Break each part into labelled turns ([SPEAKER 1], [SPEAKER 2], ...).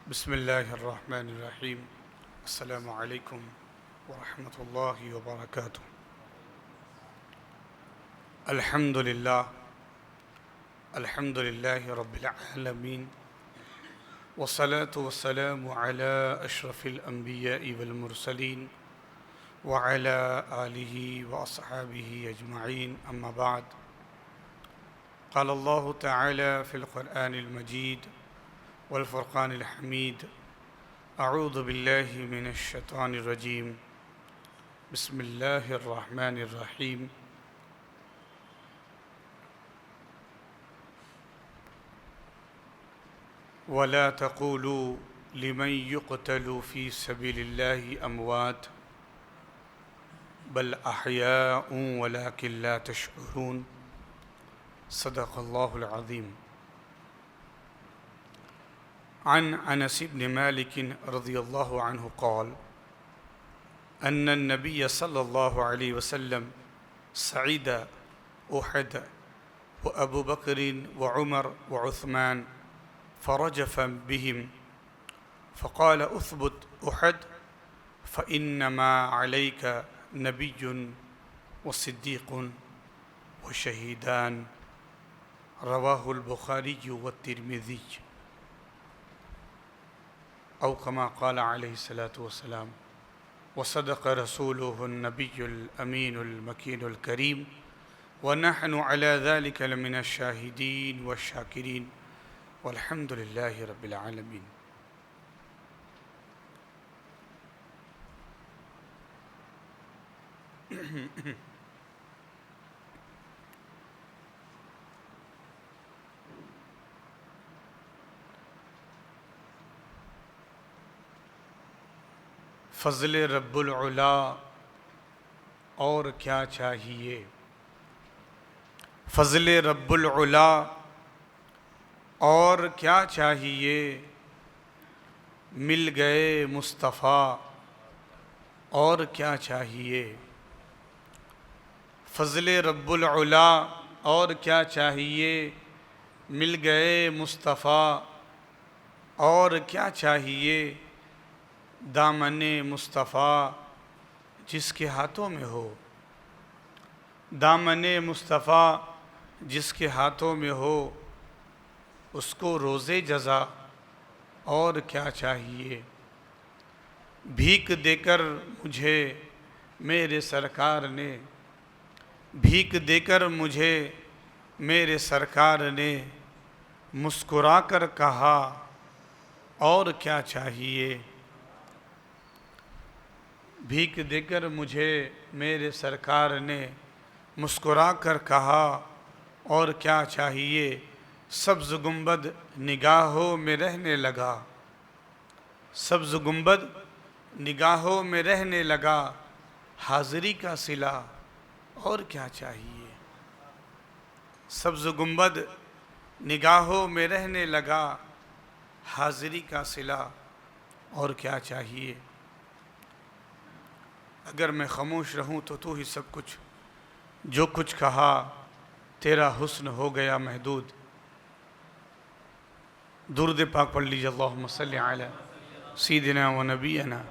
[SPEAKER 1] بسم اللہ الرحمن الرحیم۔ السلام علیکم ورحمۃ اللہ وبرکاتہ۔ الحمد للہ رب العالمین، والصلاة والسلام علی اشرف الانبیاء والمرسلین وعلی آلہ واصحابہ اجمعین، اما بعد۔ قال اللہ تعالی فی القرآن المجید والفرقان الحمید، اعوذ باللہ من الشیطان الرجیم، بسم اللہ الرحمن الرحیم۔ وَلَا تَقُولُوا لِمَنْ يُقْتَلُ فِي سَبِيلِ اللَّهِ أَمْوَاتٌ بَلْ أَحْيَاءٌ وَلَكِنْ لَا تَشْعُرُونَ۔ صدق اللہ العظیم۔ عن انس بن مالك رضی اللہ عنہ قال ان النبي صلی اللہ علیہ وسلم صعد احد وابو بکر وعمر وعثمان فرجف بهم فقال اثبت احد فانما عليك نبي وصديق وشهيدان، رواه البخاری والترمذی، او کما قال علیہ الصلاۃ والسلام، وصدق رسوله النبی الامین المکین الکریم، ونحن على ذلك لمن الشاہدین والشاکرین، والحمد للہ رب العالمین۔ فضل رب العلا اور کیا چاہیے، فضل رب العلا اور کیا چاہیے، مل گئے مصطفیٰ اور کیا چاہیے۔ فضل رب العلا اور کیا چاہیے، مل گئے مصطفیٰ اور کیا چاہیے، دامن مصطفیٰ جس کے ہاتھوں میں ہو، دامن مصطفیٰ جس کے ہاتھوں میں ہو، اس کو روز جزا اور کیا چاہیے۔ بھیک دے کر مجھے میرے سرکار نے، بھیک دے کر مجھے میرے سرکار نے مسکرا کر کہا اور کیا چاہیے۔ بھیک دے کر مجھے میرے سرکار نے مسکرا کر کہا اور کیا چاہیے، سبز گنبد نگاہوں میں رہنے لگا، سبز گنبد نگاہوں میں رہنے لگا، حاضری کا صلہ اور کیا چاہیے۔ سبز گنبد نگاہوں میں رہنے لگا، حاضری کا صلہ اور کیا چاہیے۔ اگر میں خاموش رہوں تو ہی سب کچھ، جو کچھ کہا تیرا حسن ہو گیا محدود۔ درود پاک پڑھ لیجیے، اللہم صلی علی سیدنا و نبینا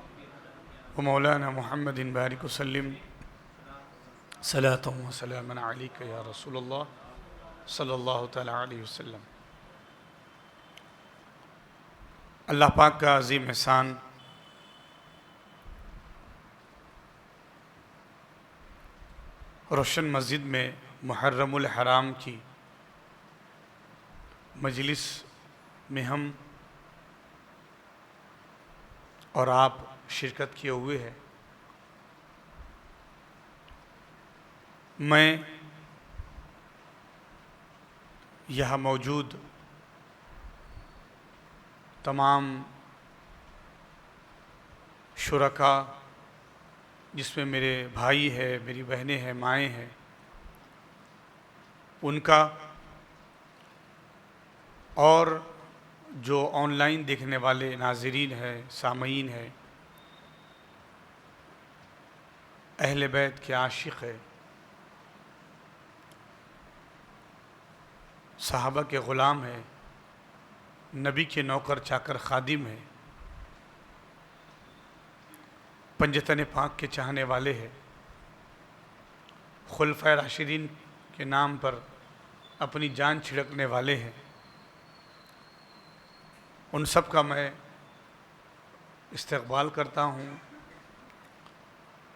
[SPEAKER 1] و مولانا محمد بارک وسلم، صلاۃ و سلام علیک یا رسول اللہ صلی اللہ تعالی علیہ وسلم۔ اللہ پاک کا عظیم احسان، روشن مسجد میں محرم الحرام کی مجلس میں ہم اور آپ شرکت کیے ہوئے ہیں۔ میں یہاں موجود تمام شرکاء، جس میں میرے بھائی ہیں، میری بہنیں ہیں، مائیں ہیں، ان کا اور جو آن لائن دیکھنے والے ناظرین ہیں، سامعین ہیں، اہل بیت کے عاشق ہیں، صحابہ کے غلام ہیں، نبی کے نوکر چاکر خادم ہیں، پنجتن پاک کے چاہنے والے ہیں، خلفائے راشدین کے نام پر اپنی جان چھڑکنے والے ہیں، ان سب کا میں استقبال کرتا ہوں،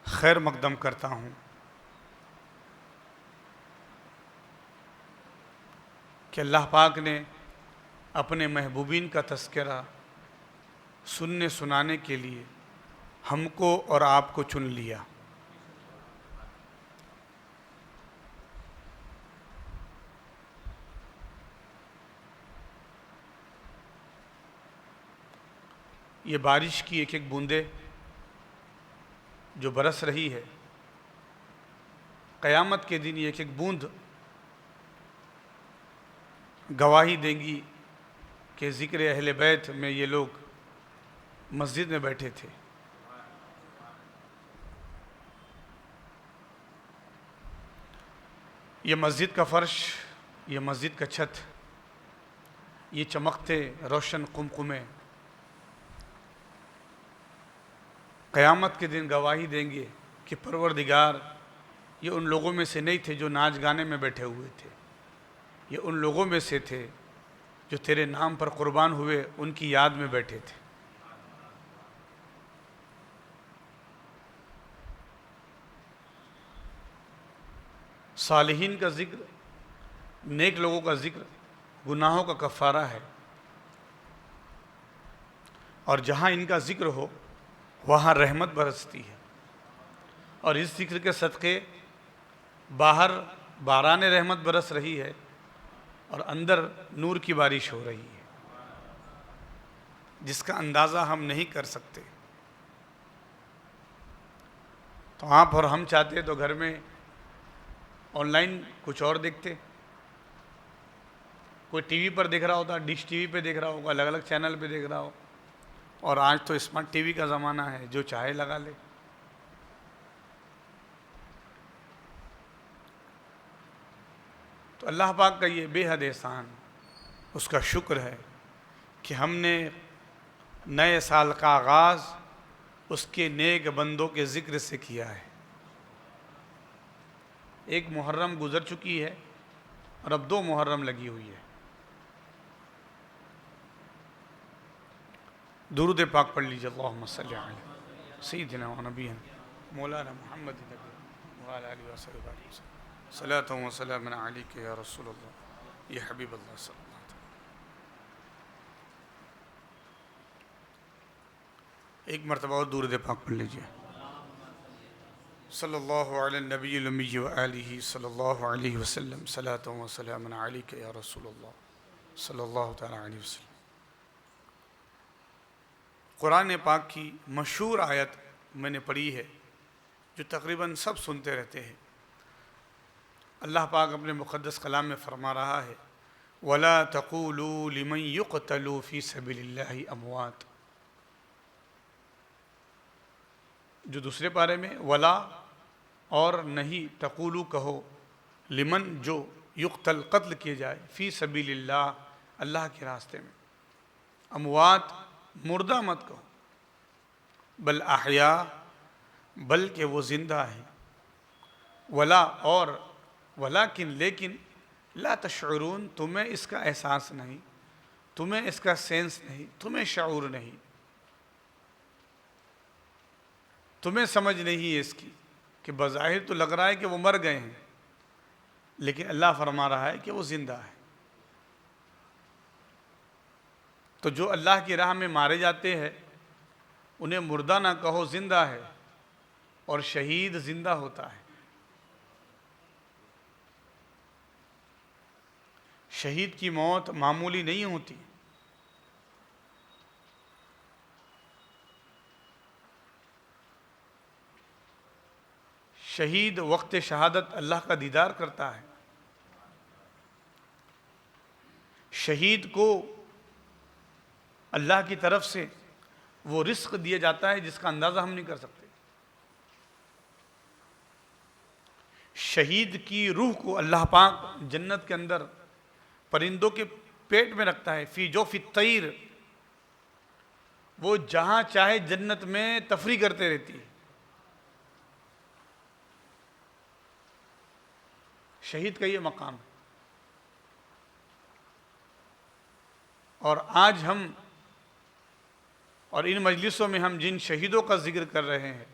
[SPEAKER 1] خیر مقدم کرتا ہوں۔ کہ اللہ پاک نے اپنے محبوبین کا تذکرہ سننے سنانے کے لیے ہم کو اور آپ کو چن لیا۔ یہ بارش کی ایک ایک بوندے جو برس رہی ہے، قیامت کے دن یہ ایک ایک بوند گواہی دیں گی کہ ذکر اہل بیت میں یہ لوگ مسجد میں بیٹھے تھے۔ یہ مسجد کا فرش، یہ مسجد کا چھت، یہ چمکتے روشن قمقمے قیامت کے دن گواہی دیں گے کہ پروردگار یہ ان لوگوں میں سے نہیں تھے جو ناچ گانے میں بیٹھے ہوئے تھے، یہ ان لوگوں میں سے تھے جو تیرے نام پر قربان ہوئے، ان کی یاد میں بیٹھے تھے۔ صالحین کا ذکر، نیک لوگوں کا ذکر گناہوں کا کفارہ ہے، اور جہاں ان کا ذکر ہو وہاں رحمت برستی ہے، اور اس ذکر کے صدقے باہر باران رحمت برس رہی ہے اور اندر نور کی بارش ہو رہی ہے، جس کا اندازہ ہم نہیں کر سکتے۔ تو آپ اور ہم چاہتے تو گھر میں آن لائن کچھ اور دیکھتے، کوئی ٹی وی پر دیکھ رہا ہوتا، ڈش ٹی وی پہ دیکھ رہا ہوگا، الگ الگ چینل پہ دیکھ رہا ہو، اور آج تو اسمارٹ ٹی وی کا زمانہ ہے، جو چاہے لگا لے۔ تو اللہ پاک کا یہ بے حد احسان، اس کا شکر ہے کہ ہم نے نئے سال کا آغاز اس کے نیک بندوں کے ذکر سے کیا ہے۔ ایک محرم گزر چکی ہے اور اب 2 محرم لگی ہوئی ہے۔ درود پاک پڑھ لیجیے، اللہم صلی علی سیدنا و نبینا مولانا محمد نبی وعلی آلہ وصحبہ وسلم، صلاۃ و سلام علیک یا رسول اللہ، یا حبیب اللہ صلی اللہ علیہ وسلم۔ ایک مرتبہ اور درود پاک پڑھ لیجیے، صلی اللہ علی النبی الامی و آلہ صلی اللہ علیہ وسلم، صلاۃ و سلام علیک یا رسول اللہ صلی اللہ تعالی علیہ وسلم۔ قرآن پاک کی مشہور آیت میں نے پڑھی ہے، جو تقریباً سب سنتے رہتے ہیں۔ اللہ پاک اپنے مقدس کلام میں فرما رہا ہے، وَلَا تَقُولُوا لِمَنْ يُقْتَلُوا فِي سَبِيلِ اللَّهِ أَمْوَاتٌ۔ جو دوسرے پارے میں ولا اور نہیں تقولو کہو، لمن جو یقتل قتل کیے جائے، فی سبیل اللہ اللہ کے راستے میں، اموات مردہ مت کہو، بل احیاء بلکہ وہ زندہ ہیں، ولا اور ولیکن لیکن لا تشعرون تمہیں اس کا احساس نہیں، تمہیں اس کا سینس نہیں، تمہیں شعور نہیں، تمہیں سمجھ نہیں ہے اس کی، کہ بظاہر تو لگ رہا ہے کہ وہ مر گئے ہیں، لیکن اللہ فرما رہا ہے کہ وہ زندہ ہے۔ تو جو اللہ کی راہ میں مارے جاتے ہیں انہیں مردہ نہ کہو، زندہ ہے، اور شہید زندہ ہوتا ہے۔ شہید کی موت معمولی نہیں ہوتی۔ شہید وقت شہادت اللہ کا دیدار کرتا ہے۔ شہید کو اللہ کی طرف سے وہ رزق دیا جاتا ہے جس کا اندازہ ہم نہیں کر سکتے۔ شہید کی روح کو اللہ پاک جنت کے اندر پرندوں کے پیٹ میں رکھتا ہے، فی جو فی الطیر، وہ جہاں چاہے جنت میں تفریح کرتے رہتی ہے۔ شہید کا یہ مقام ہے۔ اور آج ہم اور ان مجلسوں میں ہم جن شہیدوں کا ذکر کر رہے ہیں،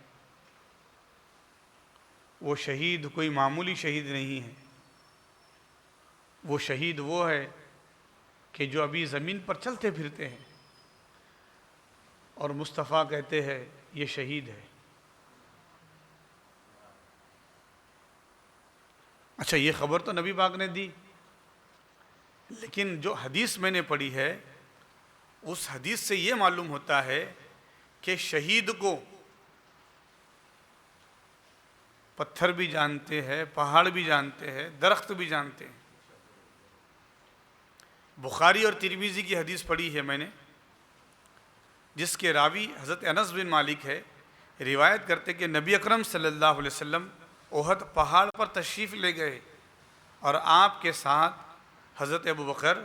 [SPEAKER 1] وہ شہید کوئی معمولی شہید نہیں ہے۔ وہ شہید وہ ہے کہ جو ابھی زمین پر چلتے پھرتے ہیں، اور مصطفیٰ کہتے ہیں یہ شہید ہے۔ اچھا، یہ خبر تو نبی پاک نے دی، لیکن جو حدیث میں نے پڑھی ہے اس حدیث سے یہ معلوم ہوتا ہے کہ شہید کو پتھر بھی جانتے ہیں، پہاڑ بھی جانتے ہیں، درخت بھی جانتے ہیں۔ بخاری اور ترمذی کی حدیث پڑھی ہے میں نے، جس کے راوی حضرت انس بن مالک ہے، روایت کرتے کہ نبی اکرم صلی اللہ علیہ وسلم احد پہاڑ پر تشریف لے گئے، اور آپ کے ساتھ حضرت ابوبکر،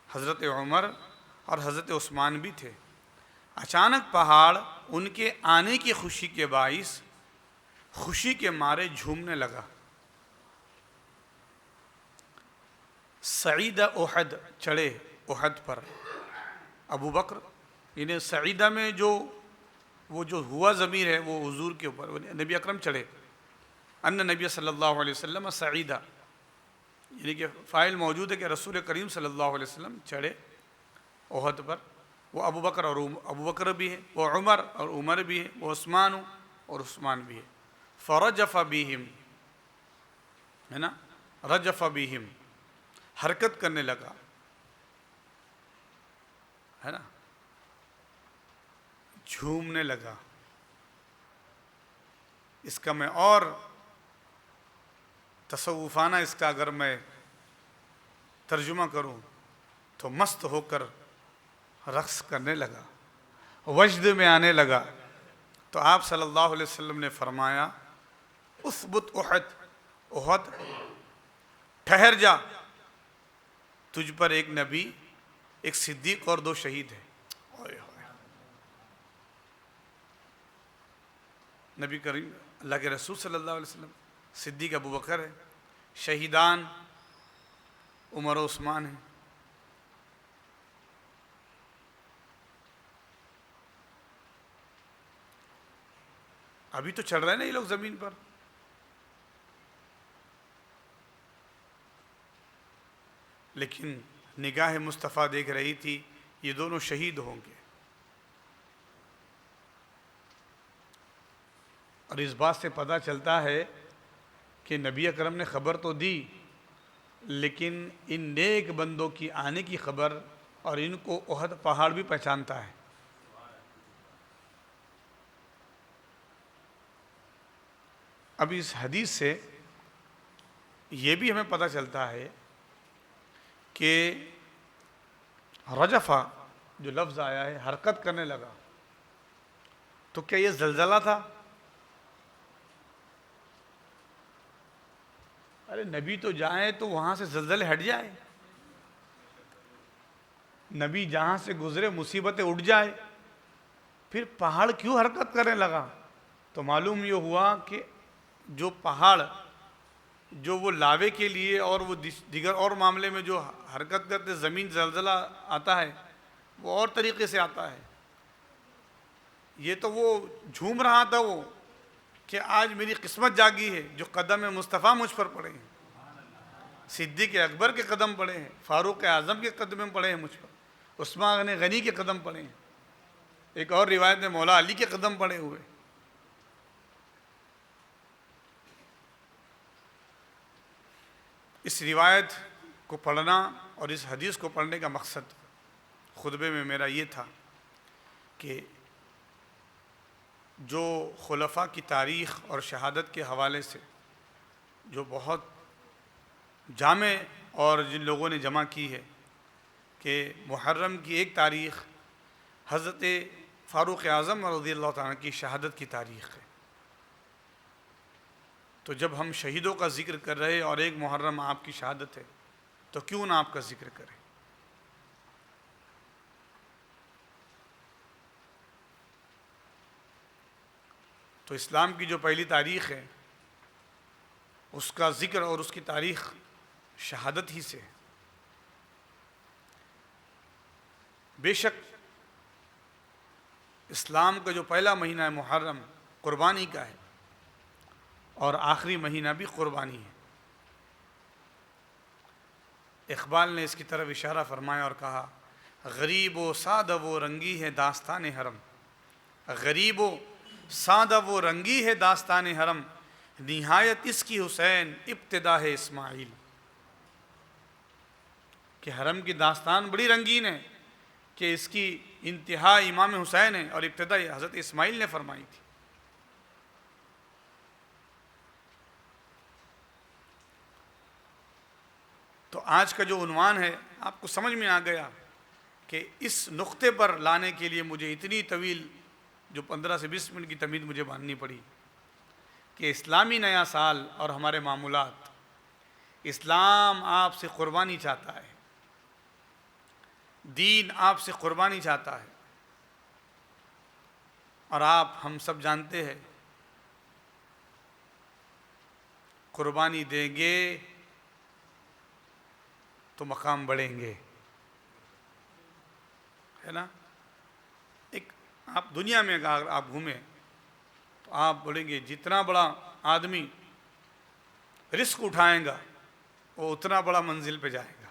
[SPEAKER 1] حضرت عمر اور حضرت عثمان بھی تھے۔ اچانک پہاڑ ان کے آنے کی خوشی کے باعث خوشی کے مارے جھومنے لگا۔ سعید احد، چڑھے احد پر ابو بکر، انہیں سعیدہ میں وہ جو ہوا ضمیر ہے وہ حضور کے اوپر، نبی اکرم چڑھے۔ ان نبی صلی اللہ علیہ وسلم سعیدہ، یعنی کہ فاعل موجود ہے کہ رسول کریم صلی اللہ علیہ وسلم چڑھے احد پر۔ وہ ابو بکر بھی ہے، وہ عمر اور عمر بھی ہے، وہ عثمان اور عثمان بھی ہے۔ فرجف بہم، ہے نا، رجف بہم، حرکت کرنے لگا، ہے نا، جھومنے لگا۔ اس کا میں اور تصوفانہ اس کا اگر میں ترجمہ کروں تو مست ہو کر رقص کرنے لگا، وجد میں آنے لگا۔ تو آپ صلی اللہ علیہ وسلم نے فرمایا اثبت احد، احد ٹھہر جا، تجھ پر ایک نبی، ایک صدیق اور 2 شہید ہیں۔ نبی کریم اللہ کے رسول صلی اللہ علیہ وسلم، صدیق ابو بکر ہے، شہیدان عمر و عثمان ہیں۔ ابھی تو چل رہے ہیں نا یہ لوگ زمین پر، لیکن نگاہ مصطفیٰ دیکھ رہی تھی یہ دونوں شہید ہوں گے۔ اور اس بات سے پتہ چلتا ہے کہ نبی اکرم نے خبر تو دی، لیکن ان نیک بندوں کی آنے کی خبر، اور ان کو احد پہاڑ بھی پہچانتا ہے۔ اب اس حدیث سے یہ بھی ہمیں پتہ چلتا ہے کہ رجفہ جو لفظ آیا ہے، حرکت کرنے لگا، تو کیا یہ زلزلہ تھا؟ ارے نبی تو جائیں تو وہاں سے زلزلے ہٹ جائے، نبی جہاں سے گزرے مصیبتیں اٹھ جائے، پھر پہاڑ کیوں حرکت کرنے لگا؟ تو معلوم یہ ہوا کہ جو پہاڑ جو وہ لاوے کے لیے اور وہ دیگر اور معاملے میں جو حرکت کرتے زمین زلزلہ آتا ہے، وہ اور طریقے سے آتا ہے۔ یہ تو وہ جھوم رہا تھا وہ کہ آج میری قسمت جاگی ہے، جو قدم مصطفیٰ مجھ پر پڑے ہیں، صدیق اکبر کے قدم پڑے ہیں، فاروق اعظم کے قدم پڑے ہیں مجھ پر، عثمان غنی کے قدم پڑے ہیں، ایک اور روایت میں مولا علی کے قدم پڑے ہوئے۔ اس روایت کو پڑھنا اور اس حدیث کو پڑھنے کا مقصد خطبے میں میرا یہ تھا کہ جو خلفاء کی تاریخ اور شہادت کے حوالے سے جو بہت جامع اور جن لوگوں نے جمع کی ہے کہ محرم کی ایک تاریخ حضرت فاروق اعظم رضی اللہ تعالیٰ کی شہادت کی تاریخ ہے۔ تو جب ہم شہیدوں کا ذکر کر رہے اور ایک محرم آپ کی شہادت ہے، تو کیوں نہ آپ کا ذکر کریں؟ تو اسلام کی جو پہلی تاریخ ہے اس کا ذکر اور اس کی تاریخ شہادت ہی سے ہے۔ بے شک اسلام کا جو پہلا مہینہ ہے محرم قربانی کا ہے، اور آخری مہینہ بھی قربانی ہے۔ اقبال نے اس کی طرف اشارہ فرمایا اور کہا، غریب و سادہ و رنگی ہے داستان حرم، غریب و سادہ و رنگی ہے داستان حرم، نہایت اس کی حسین ابتدا ہے اسماعیل۔ کہ حرم کی داستان بڑی رنگین ہے کہ اس کی انتہا امام حسین ہے اور ابتدا حضرت اسماعیل نے فرمائی تھی۔ تو آج کا جو عنوان ہے آپ کو سمجھ میں آ گیا کہ اس نقطے پر لانے کے لیے مجھے اتنی طویل جو 15 سے 20 منٹ کی تمہید مجھے باندھنی پڑی کہ اسلامی نیا سال اور ہمارے معمولات، اسلام آپ سے قربانی چاہتا ہے، دین آپ سے قربانی چاہتا ہے، اور آپ ہم سب جانتے ہیں قربانی دیں گے تو مقام بڑھیں گے، ہے نا؟ ایک آپ دنیا میں اگر آپ گھومیں تو آپ بولیں گے جتنا بڑا آدمی رسک اٹھائیں گا وہ اتنا بڑا منزل پہ جائے گا،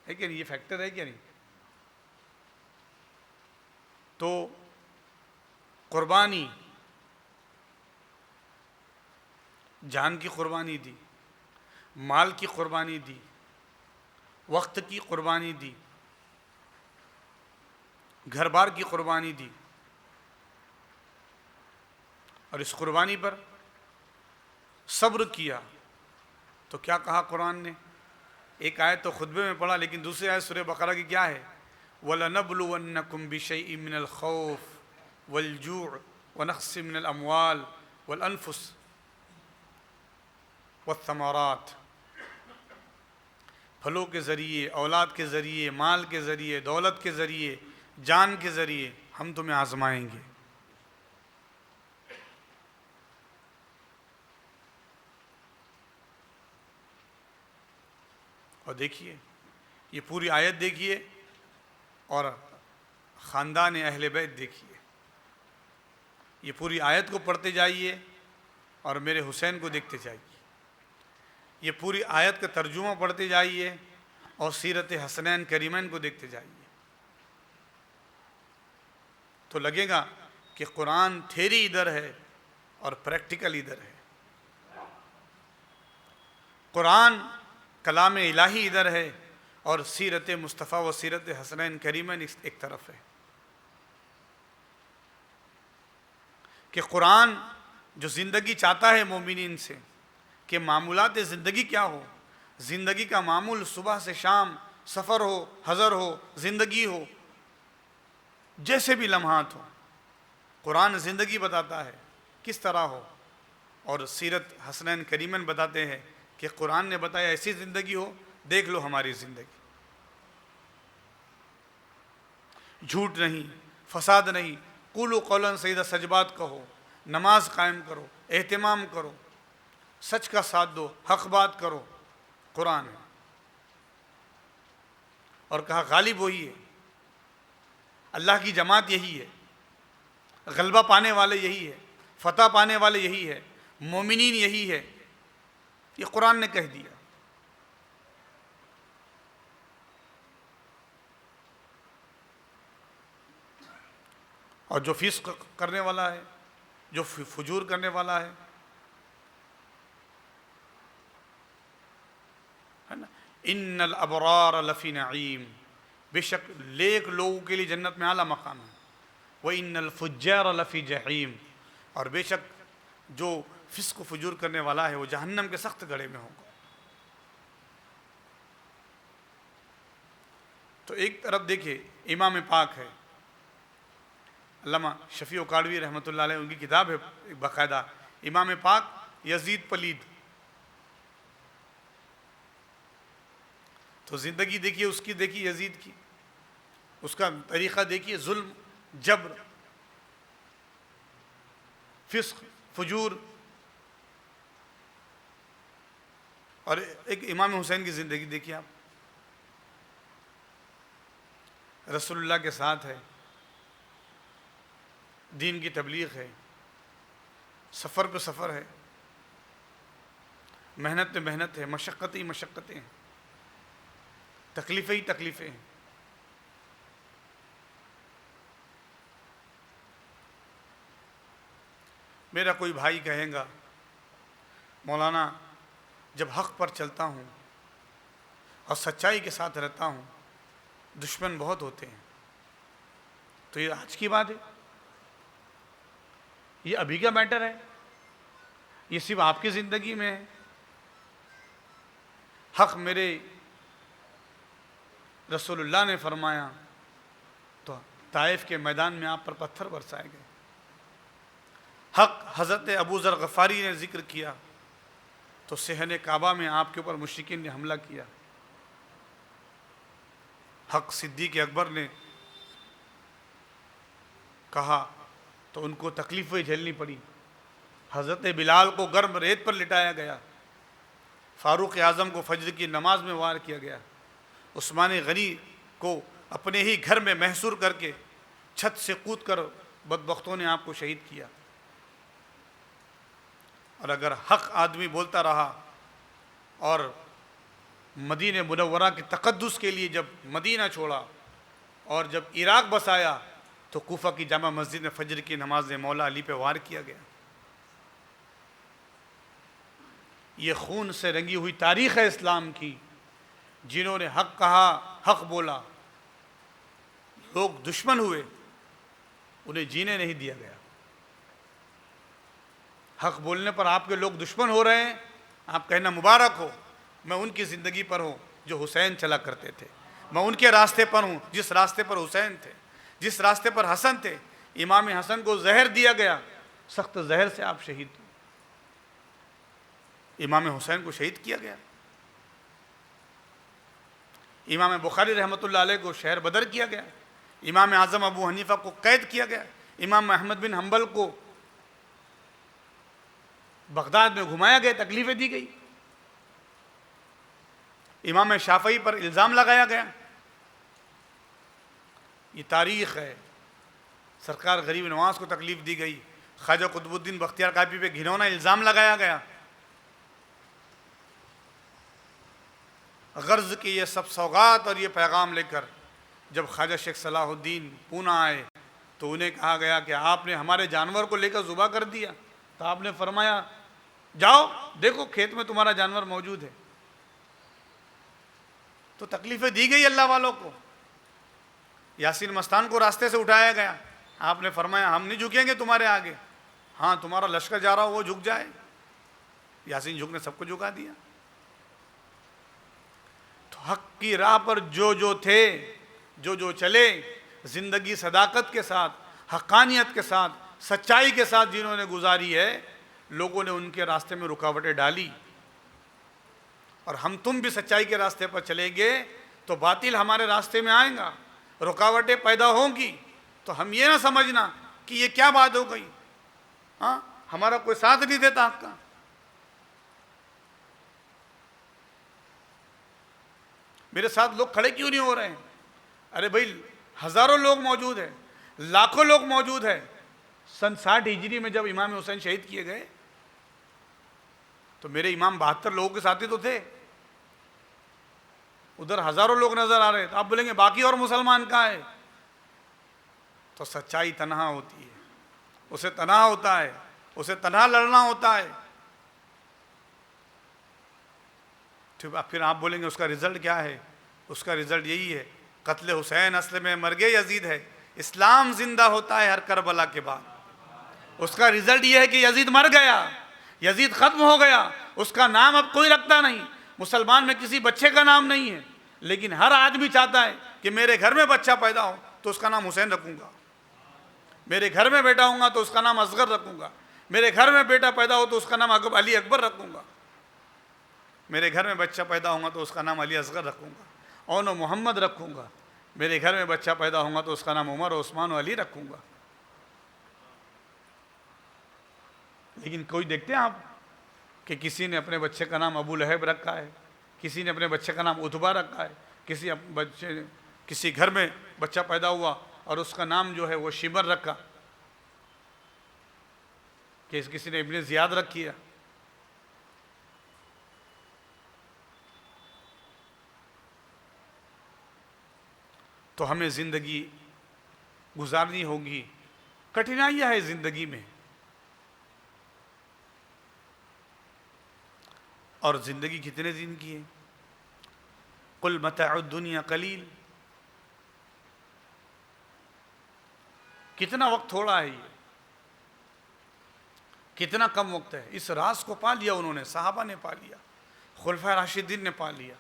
[SPEAKER 1] ہے کہ نہیں؟ یہ فیکٹر ہے کیا نہیں؟ تو قربانی، جان کی قربانی دی، مال کی قربانی دی، وقت کی قربانی دی، گھر بار کی قربانی دی، اور اس قربانی پر صبر کیا تو کیا کہا قرآن نے؟ ایک آیت تو خطبے میں پڑھا، لیکن دوسری آیت سورہ بقرہ کی کیا ہے؟ وَلَنَبْلُوَنَّكُمْ بِشَيْءٍ مِّنَ الْخَوْفِ وَالْجُوعِ وَنَقْصٍ مِّنَ الْأَمْوَالِ وَالْأَنفُسِ وَالثَّمَرَاتِ، پھلوں کے ذریعے، اولاد کے ذریعے، مال کے ذریعے، دولت کے ذریعے، جان کے ذریعے ہم تمہیں آزمائیں گے۔ اور دیکھیے یہ پوری آیت دیکھیے اور خاندان اہل بیت دیکھیے، یہ پوری آیت کو پڑھتے جائیے اور میرے حسین کو دیکھتے جائیے، یہ پوری آیت کا ترجمہ پڑھتے جائیے اور سیرت حسنین کریمین کو دیکھتے جائیے، تو لگے گا کہ قرآن تھیری ادھر ہے اور پریکٹیکل ادھر ہے، قرآن کلام الہی ادھر ہے اور سیرت مصطفیٰ و سیرت حسنین کریمین ایک طرف ہے۔ کہ قرآن جو زندگی چاہتا ہے مومنین سے کہ معمولات زندگی کیا ہو، زندگی کا معمول صبح سے شام، سفر ہو، حضر ہو، زندگی ہو، جیسے بھی لمحات ہو، قرآن زندگی بتاتا ہے کس طرح ہو، اور سیرت حسنین کریمین بتاتے ہیں کہ قرآن نے بتایا ایسی زندگی ہو، دیکھ لو ہماری زندگی، جھوٹ نہیں، فساد نہیں، قولوا قولا سدیدا، سچ بات کہو، نماز قائم کرو، اہتمام کرو، سچ کا ساتھ دو، حق بات کرو، قرآن ہے۔ اور کہا غالب وہی ہے، اللہ کی جماعت یہی ہے، غلبہ پانے والے یہی ہے، فتح پانے والے یہی ہے، مومنین یہی ہے، یہ قرآن نے کہہ دیا۔ اور جو فسق کرنے والا ہے، جو فجور کرنے والا ہے نا، ان الابرار لفی نعیم، بے شک لیک لوگوں کے لیے جنت میں اعلیٰ مقام ہے، وَإِنَّ الْفُجَّارَ لَفِي جَحِيمٍ، اور بے شک جو فسق و فجور کرنے والا ہے وہ جہنم کے سخت گڑھے میں ہوگا۔ تو ایک طرف دیکھیں امام پاک ہے علامہ شفیع کاڑوی رحمۃ اللہ علیہ، ان کی کتاب ہے ایک باقاعدہ، امام پاک یزید پلید، تو زندگی دیکھیے اس کی، دیکھیے یزید کی، اس کا طریقہ دیکھیے، ظلم، جبر، فسق، فجور. اور ایک امام حسین کی زندگی دیکھیے آپ، رسول اللہ کے ساتھ ہے، دین کی تبلیغ ہے، سفر پہ سفر ہے، محنت پہ محنت ہے، مشقتیں ہی مشقتیں ہیں، تکلیفیں ہی تکلیفیں ہیں. میرا کوئی بھائی کہے گا مولانا جب حق پر چلتا ہوں اور سچائی کے ساتھ رہتا ہوں دشمن بہت ہوتے ہیں. تو یہ آج کی بات ہے، یہ ابھی کا میٹر ہے، یہ صرف آپ کی زندگی میں ہے. حق میرے رسول اللہ نے فرمایا تو طائف کے میدان میں آپ پر پتھر برسائے گئے. حق حضرت ابو ذر غفاری نے ذکر کیا تو صحن کعبہ میں آپ کے اوپر مشرکین نے حملہ کیا. حق صدیق اکبر نے کہا تو ان کو تکلیفیں جھیلنی پڑی. حضرت بلال کو گرم ریت پر لٹایا گیا، فاروق اعظم کو فجر کی نماز میں وار کیا گیا، عثمان غنی کو اپنے ہی گھر میں محصور کر کے چھت سے کود کر بدبختوں نے آپ کو شہید کیا. اور اگر حق آدمی بولتا رہا اور مدینہ منورہ کے تقدس کے لیے جب مدینہ چھوڑا اور جب عراق بسایا تو کوفہ کی جامع مسجد میں فجر کی نماز میں مولا علی پہ وار کیا گیا. یہ خون سے رنگی ہوئی تاریخ ہے اسلام کی. جنہوں نے حق کہا، حق بولا، لوگ دشمن ہوئے، انہیں جینے نہیں دیا گیا. حق بولنے پر آپ کے لوگ دشمن ہو رہے ہیں، آپ کہنا مبارک ہو، میں ان کی زندگی پر ہوں جو حسین چلا کرتے تھے، میں ان کے راستے پر ہوں جس راستے پر حسین تھے، جس راستے پر حسن تھے. امام حسن کو زہر دیا گیا، سخت زہر سے آپ شہید ہوئے. امام حسین کو شہید کیا گیا. امام بخاری رحمۃ اللہ علیہ کو شہر بدر کیا گیا. امام اعظم ابو حنیفہ کو قید کیا گیا. امام احمد بن حنبل کو بغداد میں گھمایا گیا، تکلیفیں دی گئی. امام شافعی پر الزام لگایا گیا. یہ تاریخ ہے. سرکار غریب نواز کو تکلیف دی گئی. خواجہ قطب الدین بختیار کاپی پہ گھنونا الزام لگایا گیا. غرض کی یہ سب سوغات اور یہ پیغام لے کر جب خواجہ شیخ صلاح الدین پونا آئے تو انہیں کہا گیا کہ آپ نے ہمارے جانور کو لے کر ذبح کر دیا. تو آپ نے فرمایا جاؤ دیکھو کھیت میں تمہارا جانور موجود ہے. تو تکلیفیں دی گئی اللہ والوں کو. یاسین مستان کو راستے سے اٹھایا گیا. آپ نے فرمایا ہم نہیں جھکیں گے تمہارے آگے، ہاں تمہارا لشکر جا رہا ہو وہ جھک جائے. یاسین جھک نے سب کو جھکا دیا. تو حق کی راہ پر جو تھے، جو چلے، زندگی صداقت کے ساتھ، حقانیت کے ساتھ، سچائی کے ساتھ جنہوں نے گزاری ہے، لوگوں نے ان کے راستے میں رکاوٹیں ڈالی. اور ہم تم بھی سچائی کے راستے پر چلیں گے تو باطل ہمارے راستے میں آئیں گا، رکاوٹیں پیدا ہوں گی. تو ہم یہ نہ سمجھنا کہ یہ کیا بات ہو گئی، ہاں ہمارا کوئی ساتھ نہیں دیتا حق کا. میرے ساتھ لوگ کھڑے کیوں نہیں ہو رہے ہیں؟ ارے بھائی ہزاروں لوگ موجود ہیں، لاکھوں لوگ موجود ہیں. سن 60 ہجری میں جب امام حسین شہید کیے گئے تو میرے امام 72 لوگوں کے ساتھی تو تھے، ادھر ہزاروں لوگ نظر آ رہے. تو آپ بولیں گے باقی اور مسلمان کہاں ہے؟ تو سچائی تنہا ہوتی ہے، اسے تنہا ہوتا ہے، اسے تنہا لڑنا ہوتا ہے. پھر آپ بولیں گے اس کا رزلٹ کیا ہے؟ اس کا رزلٹ یہی ہے، قتل حسین اصل میں مرگ یزید ہے. اسلام زندہ ہوتا ہے ہر کربلا کے بعد. اس کا رزلٹ یہ ہے کہ یزید مر گیا، یزید ختم ہو گیا. اس کا نام اب کوئی رکھتا نہیں. مسلمان میں کسی بچے کا نام نہیں ہے، لیکن ہر آدمی چاہتا ہے کہ میرے گھر میں بچہ پیدا ہو تو اس کا نام حسین رکھوں گا، میرے گھر میں بیٹا ہوں گا تو اس کا نام اصغر رکھوں گا، میرے گھر میں بیٹا پیدا ہو تو اس کا نام علی اکبر رکھوں گا، میرے گھر میں بچہ پیدا ہوگا تو اس کا نام علی اصغر رکھوں گا، اون و محمد رکھوں گا. میرے گھر میں بچہ پیدا ہوگا تو اس کا نام عمر و عثمان و علی رکھوں گا. لیکن کوئی دیکھتے ہیں آپ کہ کسی نے اپنے بچے کا نام ابو لہب رکھا ہے، کسی نے اپنے بچے کا نام اتبا رکھا ہے، کسی گھر میں بچہ پیدا ہوا اور اس کا نام جو ہے وہ شمر رکھا، کہ کسی نے ابن زیاد رکھ کیا. تو ہمیں زندگی گزارنی ہوگی، کٹھنائیاں ہے زندگی میں، اور زندگی کتنے دن کی ہے؟ قل متاع الدنیا قلیل، کتنا وقت تھوڑا ہے، یہ کتنا کم وقت ہے. اس راز کو پا لیا انہوں نے، صحابہ نے پا لیا، خلفائے راشدین نے پا لیا.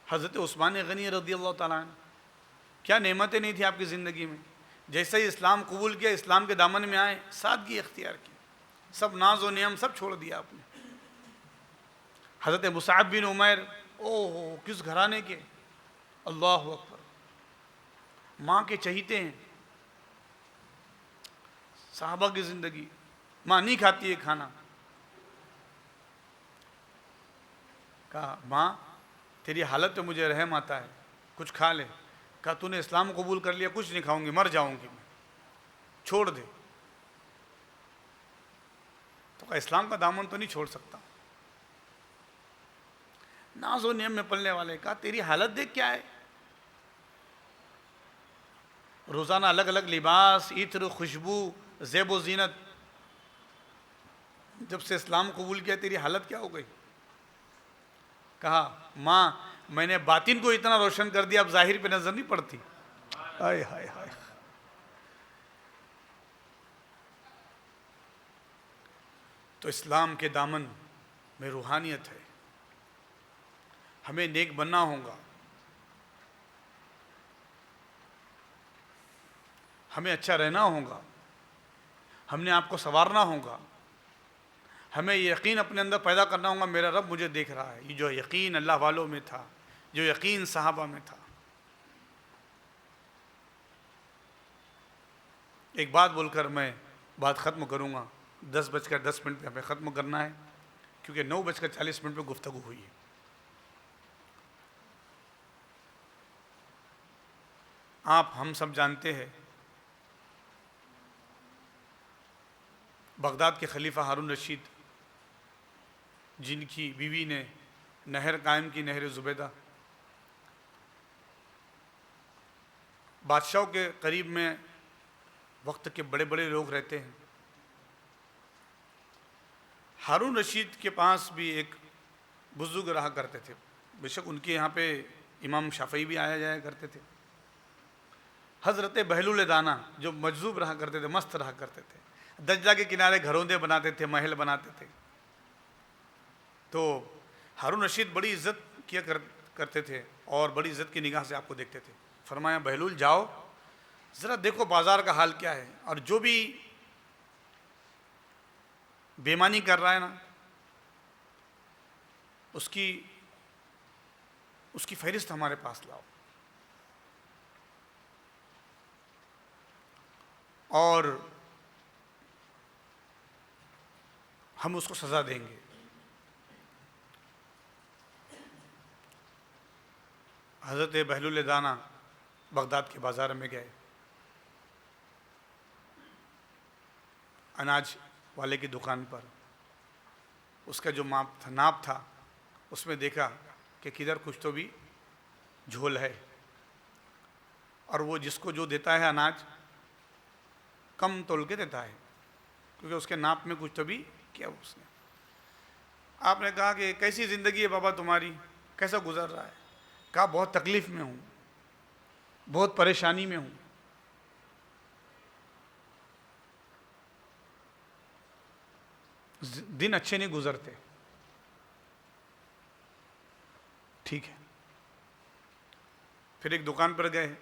[SPEAKER 1] حضرت عثمان غنی رضی اللہ تعالیٰ عنہ، کیا نعمتیں نہیں تھی آپ کی زندگی میں؟ جیسے ہی اسلام قبول کیا، اسلام کے دامن میں آئے، سادگی اختیار کی، سب ناز و نعم سب چھوڑ دیا آپ نے. حضرت مصعب بن عمیر، اوہ کس گھرانے کے، اللہ اکبر، ماں کے چہیتے ہیں. صحابہ کی زندگی، ماں نہیں کھاتی ہے کھانا، کہا ماں تیری حالت پہ مجھے رحم آتا ہے، کچھ کھا لے. کہا تو نے اسلام قبول کر لیا، کچھ نہیں کھاؤں گی، مر جاؤں گی میں، چھوڑ دے. تو کہا اسلام کا دامن تو نہیں چھوڑ سکتا. ناز و نعم میں پلنے والے، کہا تیری حالت دیکھ کیا ہے، روزانہ الگ الگ لباس، عطر، خوشبو، زیب و زینت. جب سے اسلام قبول کیا تیری حالت کیا ہو گئی؟ کہا ماں میں نے باطن کو اتنا روشن کر دیا، اب ظاہر پہ نظر نہیں پڑتی. ہائے ہائے ہائے. تو اسلام کے دامن میں روحانیت ہے، ہمیں نیک بننا ہوگا، ہمیں اچھا رہنا ہوگا، ہم نے آپ کو سنوارنا ہوگا، ہمیں یہ یقین اپنے اندر پیدا کرنا ہوگا میرا رب مجھے دیکھ رہا ہے. یہ جو یقین اللہ والوں میں تھا، جو یقین صحابہ میں تھا. ایک بات بول کر میں بات ختم کروں گا. 10:10 پہ ہمیں ختم کرنا ہے، کیونکہ 9:40 پہ گفتگو ہوئی ہے. آپ ہم سب جانتے ہیں بغداد کے خلیفہ ہارون رشید، جن کی بیوی نے نہر قائم کی، نہر زبیدہ. بادشاہوں کے قریب میں وقت کے بڑے بڑے لوگ رہتے ہیں. ہارون رشید کے پاس بھی ایک بزرگ رہا کرتے تھے، بے شک ان کے یہاں پہ امام شافعی بھی آیا جایا کرتے تھے. حضرت بہلول دانا، جو مجذوب رہا کرتے تھے، مست رہا کرتے تھے، دجلہ کے کنارے گھروندے بناتے تھے، محل بناتے تھے. تو ہارون رشید بڑی عزت کیا کرتے تھے، اور بڑی عزت کی نگاہ سے آپ کو دیکھتے تھے. فرمایا بہلول جاؤ ذرا دیکھو بازار کا حال کیا ہے، اور جو بھی بےمانی کر رہا ہے نا، اس کی فہرست ہمارے پاس لاؤ، اور ہم اس کو سزا دیں گے. حضرت بہلول دانا بغداد کے بازار میں گئے، اناج والے کی دکان پر. اس کا جو ناپ تھا، اس میں دیکھا کہ کدھر کچھ تو بھی جھول ہے، اور وہ جس کو جو دیتا ہے اناج کم تول کے دیتا ہے، کیونکہ اس کے ناپ میں کچھ تو بھی کیا اس نے. آپ نے کہا کہ کیسی زندگی ہے بابا تمہاری، کیسا گزر رہا ہے؟ کہا بہت تکلیف میں ہوں، بہت پریشانی میں ہوں. دن اچھے نہیں گزرتے. ٹھیک ہے. پھر ایک دکان پر گئے،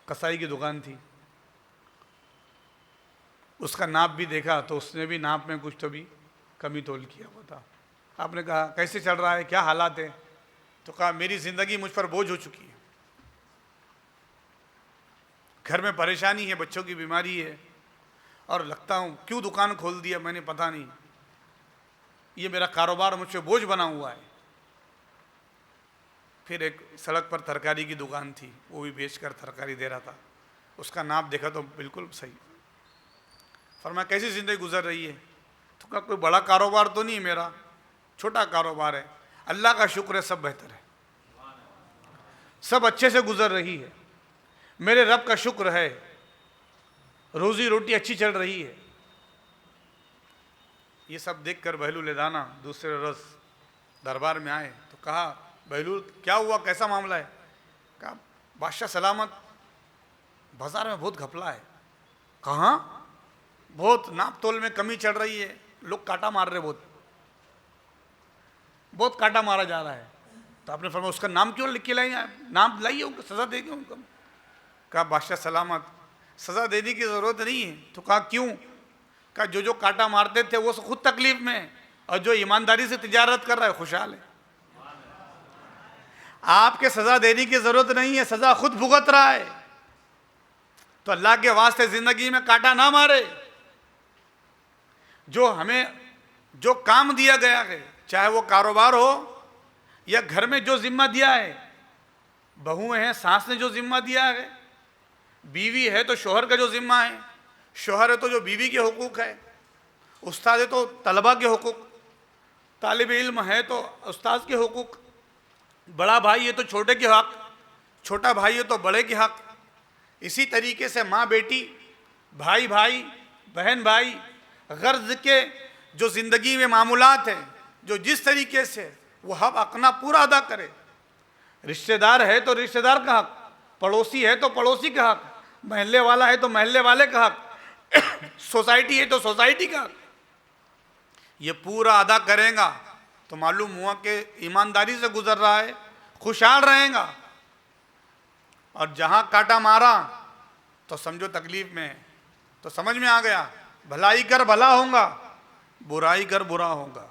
[SPEAKER 1] قصائی کی دکان تھی. اس کا ناپ بھی دیکھا تو اس نے بھی ناپ میں کچھ تو بھی کمی تول کیا ہوا تھا. آپ نے کہا کیسے چل رہا ہے، کیا حالات ہیں؟ تو کہا میری زندگی مجھ پر بوجھ ہو چکی ہے. گھر میں پریشانی ہے، بچوں کی بیماری ہے، اور لگتا ہوں کیوں دکان کھول دیا میں نے، پتہ نہیں، یہ میرا کاروبار مجھ سے بوجھ بنا ہوا ہے۔ پھر ایک سڑک پر ترکاری کی دکان تھی، وہ بھی بیچ کر ترکاری دے رہا تھا، اس کا ناپ دیکھا تو بالکل صحیح۔ فرمایا کیسی زندگی گزر رہی ہے؟ تو کہا کوئی بڑا کاروبار تو نہیں ہے میرا، چھوٹا کاروبار ہے، اللہ کا شکر ہے سب بہتر ہے، سب اچھے سے گزر رہی ہے، میرے رب کا شکر ہے، روزی روٹی اچھی چل رہی ہے۔ یہ سب دیکھ کر بہلول دانا دوسرے روز دربار میں آئے تو کہا بہلول کیا ہوا، کیسا معاملہ ہے؟ کہا بادشاہ سلامت، بازار میں بہت گھپلا ہے۔ کہاں؟ بہت ناپ تول میں کمی چل رہی ہے، لوگ کاٹا مار رہے، بہت کاٹا مارا جا رہا ہے۔ تو آپ نے فرمایا اس کا نام کیوں لکھ کے لائیں؟ نام لائیے، ان کو سزا دے گے ان کو۔ کہا بادشاہ سلامت سزا دینے کی ضرورت نہیں ہے۔ تو کہا کیوں؟ کہا جو کاٹا مارتے تھے وہ خود تکلیف میں ہے، اور جو ایمانداری سے تجارت کر رہا ہے خوشحال ہے۔ آپ کے سزا دینے کی ضرورت نہیں ہے، سزا خود بھگت رہا ہے۔ تو اللہ کے واسطے زندگی میں کاٹا نہ مارے، جو ہمیں جو کام دیا گیا ہے، چاہے وہ کاروبار ہو یا گھر میں جو ذمہ دیا ہے، بہویں ہیں، ساس نے جو ذمہ دیا ہے، بیوی ہے تو شوہر کا جو ذمہ ہے، شوہر ہے تو جو بیوی کے حقوق ہے، استاد ہے تو طلبہ کے حقوق، طالب علم ہے تو استاد کے حقوق، بڑا بھائی ہے تو چھوٹے کے حق، چھوٹا بھائی ہے تو بڑے کے حق۔ اسی طریقے سے ماں بیٹی، بھائی بھائی، بہن بھائی، غرض کے جو زندگی میں معمولات ہیں، جو جس طریقے سے وہ حق اپنا پورا ادا کرے۔ رشتہ دار ہے تو رشتہ دار کا حق، پڑوسی ہے تو پڑوسی کا حق، محلے والا ہے تو محلے والے کا حق، سوسائٹی ہے تو سوسائٹی کا حق، یہ پورا ادا کرے گا تو معلوم ہوا کہ ایمانداری سے گزر رہا ہے، خوشحال رہے گا۔ اور جہاں کاٹا مارا تو سمجھو تکلیف میں ہے۔ تو سمجھ میں آ گیا، بھلائی کر بھلا ہوگا، برائی کر برا ہوگا۔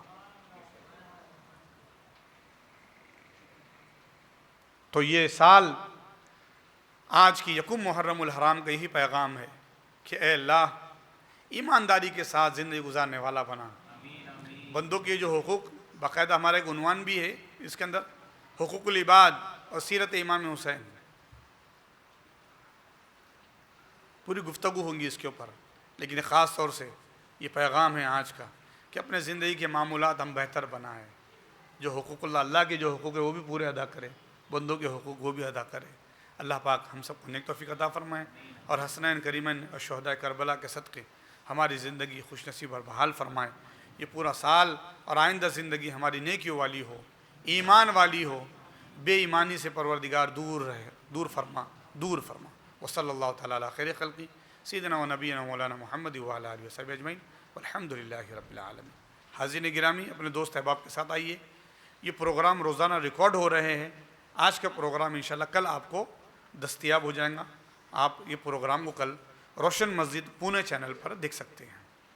[SPEAKER 1] تو یہ سال آج کی یکم محرم الحرام کا یہی پیغام ہے کہ اے اللہ ایمانداری کے ساتھ زندگی گزارنے والا بنا۔ بندوں کے جو حقوق، باقاعدہ ہمارا ایک عنوان بھی ہے اس کے اندر، حقوق العباد اور سیرت امام حسین، پوری گفتگو ہوں گی اس کے اوپر، لیکن خاص طور سے یہ پیغام ہے آج کا کہ اپنے زندگی کے معمولات ہم بہتر بنائیں، جو حقوق اللہ کے جو حقوق ہے وہ بھی پورے ادا کریں، بندوں کے حقوق وہ بھی ادا کریں۔ اللہ پاک ہم سب کو نیک توفیق عطا فرمائیں، اور حسنین کریمین اور شہداء کربلا کے صدقے ہماری زندگی خوش نصیب اور بحال فرمائیں۔ یہ پورا سال اور آئندہ زندگی ہماری نیکیوں والی ہو، ایمان والی ہو، بے ایمانی سے پروردگار دور فرما۔ وصلی اللہ تعالیٰ علی خیر خلقی سیدنا و نبینا مولانا محمد وعلی آلہ وصحبہ اجمعین والحمد للہ رب العالمین۔ حاضرین گرامی، اپنے دوست احباب کے ساتھ آئیے، یہ پروگرام روزانہ ریکارڈ ہو رہے ہیں۔ آج کا پروگرام انشاءاللہ کل آپ کو دستیاب ہو جائے گا، آپ یہ پروگرام کو کل روشن مسجد پونے چینل پر دیکھ سکتے ہیں۔